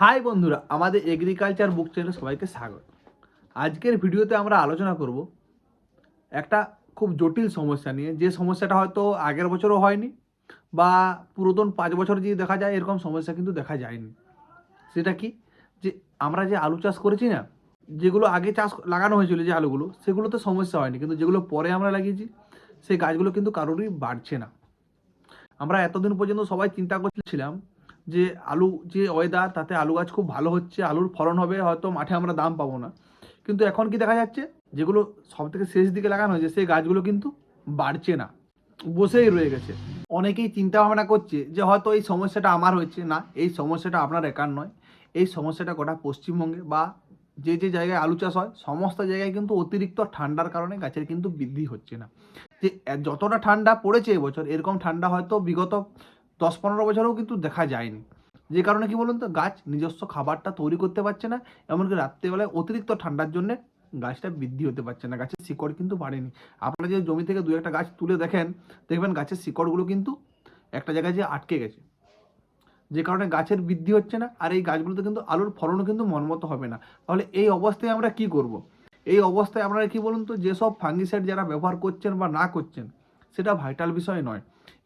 High বন্ধুরা, আমাদের agriculture বুক চ্যানেলে সবাইকে স্বাগত। আজকের ভিডিওতে আমরা আলোচনা করব একটা খুব জটিল সমস্যা নিয়ে, যে সমস্যাটা হয়তো আগের বছরও হয়নি বা পুরাতন 5 বছর যদি দেখা যায় এরকম সমস্যা কিন্তু দেখা যায়নি। সেটা কি, যে আমরা যে আলু চাষ করেছি না, যেগুলো আগে চাষ লাগানো হয়েছিল যে আলুগুলো, সেগুলোতে সমস্যা হয়নি, কিন্তু যেগুলো পরে আমরা লাগিয়েছি সেই গাছগুলো কিন্তু কারোরই বাড়ছে না। আমরা এতদিন পর্যন্ত সবাই চিন্তা করছিলাম যে আলু যে ওয়েদার, তাতে আলু গাছ খুব ভালো হচ্ছে, আলুর ফলন হবে, হয়তো মাঠে আমরা দাম পাবো না। কিন্তু এখন কি দেখা যাচ্ছে, যেগুলো সব থেকে শেষ দিকে লাগানো হয়েছে সেই গাছগুলো কিন্তু বাড়ছে না, বসেই রয়ে গেছে। অনেকেই চিন্তা ভাবনা করছে যে হয়তো এই সমস্যাটা আমার হচ্ছে। না, এই সমস্যাটা আপনার একার নয়, এই সমস্যাটা গোটা পশ্চিমবঙ্গে বা যে যে জায়গায় আলু চাষ হয় সমস্ত জায়গায় কিন্তু অতিরিক্ত ঠান্ডার কারণে গাছের কিন্তু বৃদ্ধি হচ্ছে না। যে যতটা ঠান্ডা পড়েছে এবছর, এরকম ঠান্ডা হয়তো বিগত 10-15 বছরেও কিন্তু দেখা যায়নি। যে কারণে কি বলুন তো, গাছ নিজস্ব খাবারটা তৈরি করতে পারছে না, এমনকি রাত্রেবেলায় অতিরিক্ত ঠান্ডার জন্য গাছটা বৃদ্ধি হতে পারছে না, গাছের শিকড় কিন্তু বাড়েনি। আপনারা যে জমি থেকে 2-1টা গাছ তুলে দেখেন, দেখবেন গাছের শিকড়গুলো কিন্তু একটা জায়গায় যে আটকে গেছে, যে কারণে গাছের বৃদ্ধি হচ্ছে না। আর এই গাছগুলোতে কিন্তু আলুর ফলনও কিন্তু মনমতো হবে না। তাহলে এই অবস্থায় আমরা কি করব? এই অবস্থায় আপনারা কি বলুন তো, যেসব ফাঙ্গিসাইড যারা ব্যবহার করছেন বা না করছেন, সেটা ভাইটাল বিষয় নয়।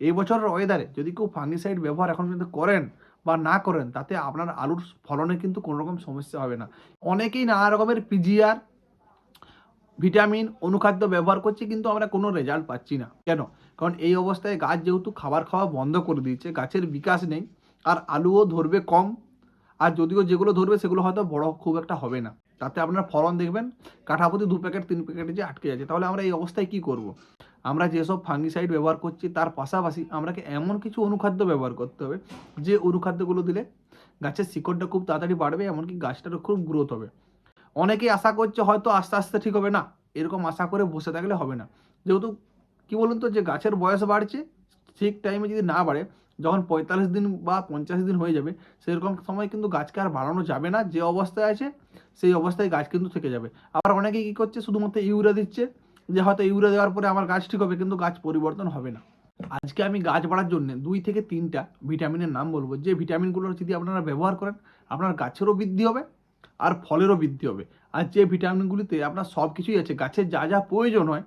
এই বছরের ওয়েদারে যদি কেউ ফাঙ্গিসাইড ব্যবহার এখন কিন্তু করেন বা না করেন, তাতে আপনার আলুর ফলনে কিন্তু কোনো রকম সমস্যা হবে না। অনেকেই নানা রকমের পিজিআর, ভিটামিন, অনুখাদ্য ব্যবহার করছে, কিন্তু আমরা কোনো রেজাল্ট পাচ্ছি না। কেন? কারণ এই অবস্থায় গাছ যেহেতু খাবার খাওয়া বন্ধ করে দিয়েছে, গাছের বিকাশ নেই, আর আলুও ধরবে কম। আর যদিও যেগুলো ধরবে সেগুলো হয়তো বড় খুব একটা হবে না, তাতে আপনার ফলন দেখবেন কাঠাপ্রতি 2 প্যাকেট 3 প্যাকেটে যে আটকে যাচ্ছে। তাহলে আমরা এই অবস্থায় কি করব? আমরা যেসব ফাঙ্গিসাইড ব্যবহার করছি তার পাশাপাশি আমাকে এমন কিছু অনুখাদ্য ব্যবহার করতে হবে, যে অনুখাদ্যগুলো দিলে গাছের শিকড়টা খুব তাড়াতাড়ি বাড়বে, এমনকি গাছটারও খুব গ্রোথ হবে। অনেকেই আশা করছে হয়তো আস্তে আস্তে ঠিক হবে। না, এরকম আশা করে বসে থাকলে হবে না। যেহেতু কি বলুন তো, যে গাছের বয়স বাড়ছে, ঠিক টাইমে যদি না বাড়ে, যখন 45 দিন বা 50 দিন হয়ে যাবে, সেরকম সময় কিন্তু গাছকে আর বাড়ানো যাবে না। যে অবস্থায় আছে সেই অবস্থায় গাছ কিন্তু থেকে যাবে। আবার অনেকেই কী করছে, শুধুমাত্র ইউরিয়া দিচ্ছে, যে হয়তো ইউরিয়া দেওয়ার পরে আমার গাছ ঠিক হবে, কিন্তু গাছ পরিবর্তন হবে না। আজকে আমি গাছ বাড়ার জন্য 2 থেকে 3টা ভিটামিনের নাম বলবো, যে ভিটামিনগুলো যদি আপনারা ব্যবহার করেন, আপনার গাছেরও বৃদ্ধি হবে আর ফলেরও বৃদ্ধি হবে। আর যে ভিটামিনগুলিতে আপনার সব কিছুই আছে, গাছের যা যা প্রয়োজন হয়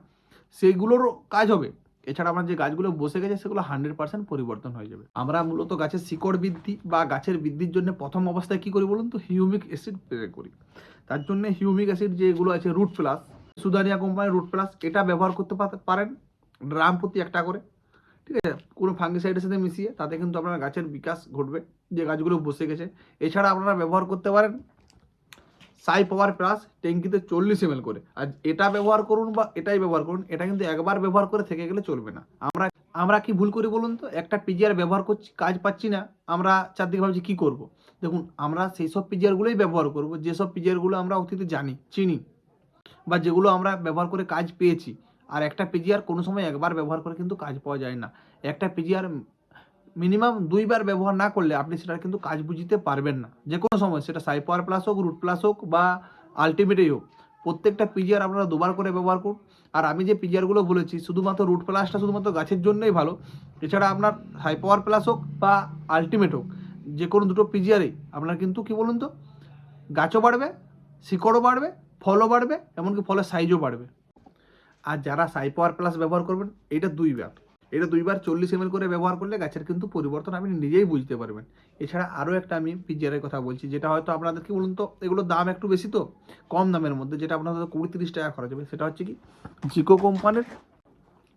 সেইগুলোরও কাজ হবে। এছাড়া আপনার যে গাছগুলো বসে গেছে সেগুলো 100% পরিবর্তন হয়ে যাবে। আমরা মূলত গাছের শিকড় বৃদ্ধি বা গাছের বৃদ্ধির জন্য প্রথম অবস্থায় কী করি বলুন তো, হিউমিক অ্যাসিড স্প্রে করি। তার জন্য হিউমিক অ্যাসিড যেগুলো আছে, রুট প্লাস, সুদানিয়া কোম্পানির রুট প্লাস, এটা ব্যবহার করতে পারেন ড্রাম প্রতি 1টা করে। ঠিক আছে, কোনো ফাঙ্গিসাইডের সাথে মিশিয়ে, তাতে কিন্তু আপনার গাছের বিকাশ ঘটবে, যে গাছগুলো বসে গেছে। এছাড়া আপনারা ব্যবহার করতে পারেন সাই পাওয়ার প্লাস, ট্যাঙ্কিতে 40 ml করে। আর এটা ব্যবহার করুন বা এটাই ব্যবহার করুন, এটা কিন্তু একবার ব্যবহার করে থেকে গেলে চলবে না। আমরা আমরা কি ভুল করি বলুন তো, একটা পিজিআর ব্যবহার করছি, কাজ পাচ্ছি না, আমরা চারদিকে ভাবছি কী করব। দেখুন, আমরা সেই সব পিজিআরগুলোই ব্যবহার করব যেসব পিজিআরগুলো আমরা অতীতে চিনি, বা যেগুলো আমরা ব্যবহার করে কাজ পেয়েছি। আর একটা পিজিআর কোনো সময় একবার ব্যবহার করে কিন্তু কাজ পাওয়া যায় না। একটা পিজিআর মিনিমাম 2বার ব্যবহার না করলে আপনি সেটার কিন্তু কাজ বুঝতে পারবেন না। যে কোনো সময় সেটা সাই পাওয়ার প্লাস হোক, রুট প্লাস হোক বা আলটিমেটেই হোক, প্রত্যেকটা পিজিআর আপনারা 2বার করে ব্যবহার করুন। আর আমি যে পিজিআরগুলো বলেছি, শুধুমাত্র রুট প্লাসটা শুধুমাত্র গাছের জন্যই ভালো। এছাড়া আপনার হাই পাওয়ার প্লাস হোক বা আলটিমেট হোক, যে কোনো দুটো পিজিআরেই আপনার কিন্তু কি বলুন তো, গাছও বাড়বে, শিকড়ও বাড়বে, ফলও বাড়বে, এমনকি ফলের সাইজও বাড়বে। আর যারা সাই পাওয়ার প্লাস ব্যবহার করবেন, এটা 2বার 40 ml করে ব্যবহার করলে গাছের কিন্তু পরিবর্তন আপনি নিজেই বুঝতে পারবেন। এছাড়া আরও একটা আমি পিজিআরের কথা বলছি, যেটা হয়তো আপনাদের কি বলুন তো, এগুলোর দাম একটু বেশি, তো কম দামের মধ্যে যেটা আপনাদের 20-30 টাকা খরচ হবে, সেটা হচ্ছে কি, জিকো কোম্পানির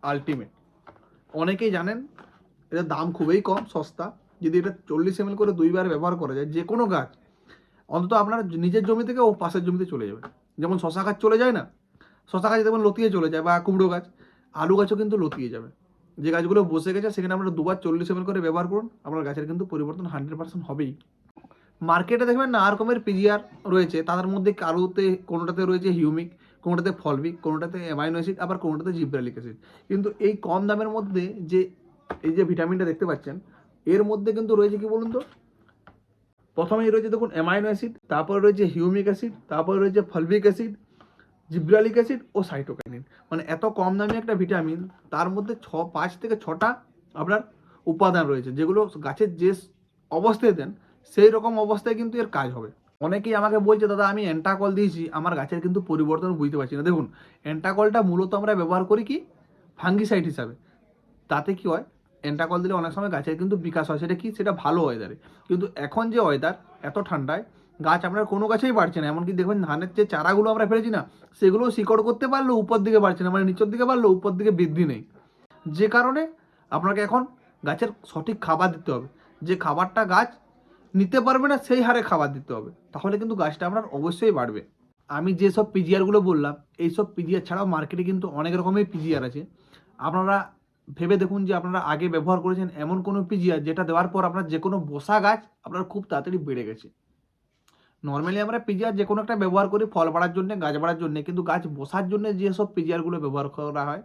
আলটিমেট। অনেকেই জানেন এটার দাম খুবই কম, সস্তা। যদি এটা 40 ml করে 2বার ব্যবহার করা যায়, যে কোনো গাছ অন্তত আপনার নিজের জমি থেকে ও পাশের জমিতে চলে যাবে। যেমন শশা গাছ চলে যায় না, শশা গাছ যেমন লতিয়ে চলে যায়, বা কুমড়ো গাছ, আলু গাছও কিন্তু লতিয়ে যাবে। যে গাছগুলো বসে গেছে সেখানে আপনারা 2বার 40 ml করে ব্যবহার করুন, আপনার গাছের কিন্তু পরিবর্তন 100% হবেই। মার্কেটে দেখবেন নানা রকমের পিজিআর রয়েছে, তাদের মধ্যে কারোতে কোনোটাতে রয়েছে হিউমিক, কোনোটাতে ফলভিক, কোনোটাতে অ্যামাইনো অ্যাসিড, আবার কোনোটাতে জিব্রালিক অ্যাসিড। কিন্তু এই কম দামের মধ্যে যে এই যে ভিটামিনটা দেখতে পাচ্ছেন, এর মধ্যে কিন্তু রয়েছে কি বলুন তো, প্রথমেই রয়েছে দেখুন অ্যামাইনো অ্যাসিড, তারপরে রয়েছে হিউমিক অ্যাসিড, তারপরে রয়েছে ফলভিক অ্যাসিড, জিব্রালিক অ্যাসিড ও সাইটোকাইনিন। মানে এত কম দামি একটা ভিটামিন, তার মধ্যে 5 থেকে 6টা আপনার উপাদান রয়েছে, যেগুলো গাছের যে অবস্থায় দেন সেই রকম অবস্থায় কিন্তু এর কাজ হবে। অনেকেই আমাকে বলছে দাদা আমি এন্টাকল দিয়েছি, আমার গাছের কিন্তু পরিবর্তন বুঝতে পারছি না। দেখুন, এন্টাকলটা মূলত আমরা ব্যবহার করি কি ফাঙ্গিসাইড হিসাবে। তাতে কি হয়, এন্টাকল দিলে অনেক সময় গাছের কিন্তু বিকাশ হয়, সেটা কি, সেটা ভালো ওয়েদারে। কিন্তু এখন যে ওয়েদার এত ঠান্ডায় গাছ আপনার কোনো গাছেই বাড়ছে না। এমনকি দেখবেন ধানের যে চারাগুলো আমরা ফেলেছি না, সেগুলো শিকড় করতে পারলেও উপর দিকে বাড়ছে না, মানে নিচের দিকে বাড়লেও উপর দিকে বৃদ্ধি নেই। যে কারণে আপনাকে এখন গাছের সঠিক খাবার দিতে হবে। যে খাবারটা গাছ নিতে পারবে না সেই হারে খাবার দিতে হবে, তাহলে কিন্তু গাছটা আপনার অবশ্যই বাড়বে। আমি যেসব পিজিআরগুলো বললাম, এইসব পিজিআর ছাড়াও মার্কেটে কিন্তু অনেক রকমের পিজিআর আছে। আপনারা ভেবে দেখুন যে আপনারা আগে ব্যবহার করেছেন এমন কোনো পিজিআর যেটা দেওয়ার পর আপনার যে কোনো বসা গাছ আপনার খুব তাড়াতাড়ি বেড়ে গেছে। নর্মালি আমরা পিজিআর যে কোনো একটা ব্যবহার করি ফল বাড়ার জন্য, গাছ বাড়ার জন্য, কিন্তু গাছ বসার জন্য যেসব পিজিআরগুলো ব্যবহার করা হয়,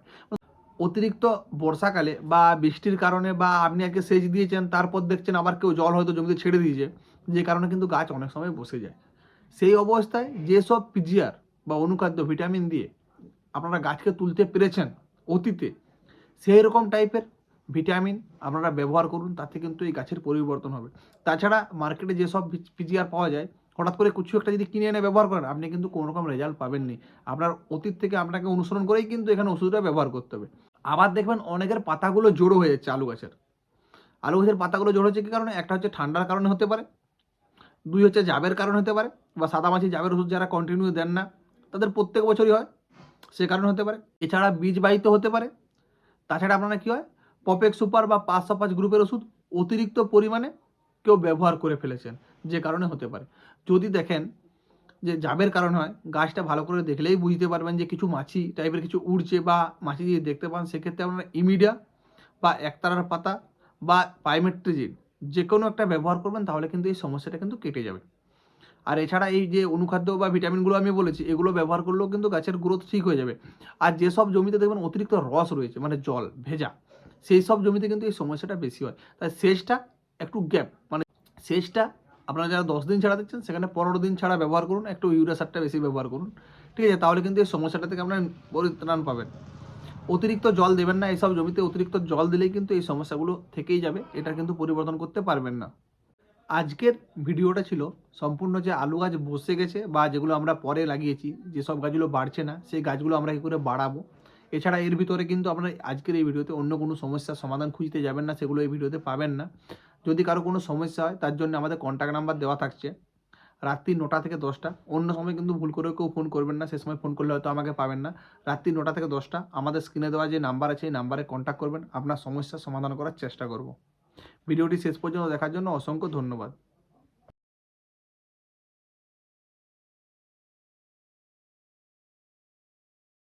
অতিরিক্ত বর্ষাকালে বা বৃষ্টির কারণে, বা আপনি আগে সেচ দিয়েছেন তারপর দেখছেন আবার কেউ জল হয়তো জমিতে ছেড়ে দিয়েছে, যে কারণে কিন্তু গাছ অনেক সময় বসে যায়। সেই অবস্থায় যেসব পিজিআর বা অনুখাদ্য ভিটামিন দিয়ে আপনারা গাছকে তুলতে পেরেছেন অতীতে, সেই রকম টাইপের ভিটামিন আপনারা ব্যবহার করুন, তাতে কিন্তু এই গাছের পরিবর্তন হবে। তাছাড়া মার্কেটে যেসব পিজিআর পাওয়া যায়, হঠাৎ করে কিছু একটা যদি কিনে এনে ব্যবহার করেন, আপনি কিন্তু কোনো রকম রেজাল্ট পাবেননি। আপনার অতীত থেকে আপনাকে অনুসরণ করেই কিন্তু এখানে ওষুধটা ব্যবহার করতে হবে। আবার দেখবেন অনেকের পাতাগুলো জড়ো হয়ে যাচ্ছে আলু গাছের। আলু গাছের পাতাগুলো জড়ো হচ্ছে কী কারণে? একটা হচ্ছে ঠান্ডার কারণে হতে পারে, দুই হচ্ছে জাবের কারণে হতে পারে, বা সাদামাছি জাবের ওষুধ যারা কন্টিনিউ দেন না তাদের প্রত্যেক বছরই হয়, সে কারণে হতে পারে। এছাড়া বীজ বাহিত হতে পারে। তাছাড়া আপনারা কী হয়, পপেক সুপার বা 505 গ্রুপের ওষুধ অতিরিক্ত পরিমাণে কেউ ব্যবহার করে ফেলেছেন, যে কারণে হতে পারে। যদি দেখেন যে জাবের কারণ হয়, গাছটা ভালো করে দেখলেই বুঝতে পারবেন যে কিছু মাছি টাইপের কিছু উড়ছে বা মাছি যদি দেখতে পান, সেক্ষেত্রে আপনারা ইমিডিয়া বা একতারার পাতা বা পাইমেট্রিজিন যে কোনো একটা ব্যবহার করবেন, তাহলে কিন্তু এই সমস্যাটা কিন্তু কেটে যাবে। আর এছাড়া এই যে অনুখাদ্য বা ভিটামিনগুলো আমি বলেছি, এগুলো ব্যবহার করলেও কিন্তু গাছের গ্রোথ ঠিক হয়ে যাবে। আর যেসব জমিতে দেখবেন অতিরিক্ত রস রয়েছে, মানে জল ভেজা, সেই সব জমিতে কিন্তু এই সমস্যাটা বেশি হয়। তাই সেচটা একটু গ্যাপ, মানে সেচটা আপনারা যারা 10 দিন ছাড়া দিচ্ছেন সেখানে 15 দিন ছাড়া ব্যবহার করুন, একটু ইউরিয়া সারটা বেশি ব্যবহার করুন, ঠিক আছে? তাহলে কিন্তু এই সমস্যাটা থেকে আপনারা পরিত্রাণ পাবেন। অতিরিক্ত জল দেবেন না, এইসব জমিতে অতিরিক্ত জল দিলেই কিন্তু এই সমস্যাগুলো থেকেই যাবে, এটা কিন্তু পরিবর্তন করতে পারবেন না। আজকের ভিডিওটা ছিল সম্পূর্ণ যে আলু গাছ বসে গেছে বা যেগুলো আমরা পরে লাগিয়েছি, যেসব গাছগুলো বাড়ছে না সেই গাছগুলো আমরা কী করে বাড়াবো। এছাড়া এর ভিতরে কিন্তু আপনারা আজকের এই ভিডিওতে অন্য কোনো সমস্যার সমাধান খুঁজতে যাবেন না, সেগুলো এই ভিডিওতে পাবেন না। যদি কারো কোনো সমস্যা হয় তার জন্য আমাদের কন্ট্যাক্ট নাম্বার দেওয়া থাকছে, রাত্রি 9টা থেকে 10টা। অন্য সময় কিন্তু ভুল করে কেউ ফোন করবেন না, সে সময় ফোন করলে হয়তো আমাকে পাবেন না। রাত্রি 9টা থেকে 10টা আমাদের স্ক্রিনে দেওয়া যে নাম্বার আছে এই নাম্বারে কন্ট্যাক্ট করবেন, আপনার সমস্যার সমাধান করার চেষ্টা করব। ভিডিওটি শেষ পর্যন্ত দেখার জন্য অসংখ্য ধন্যবাদ।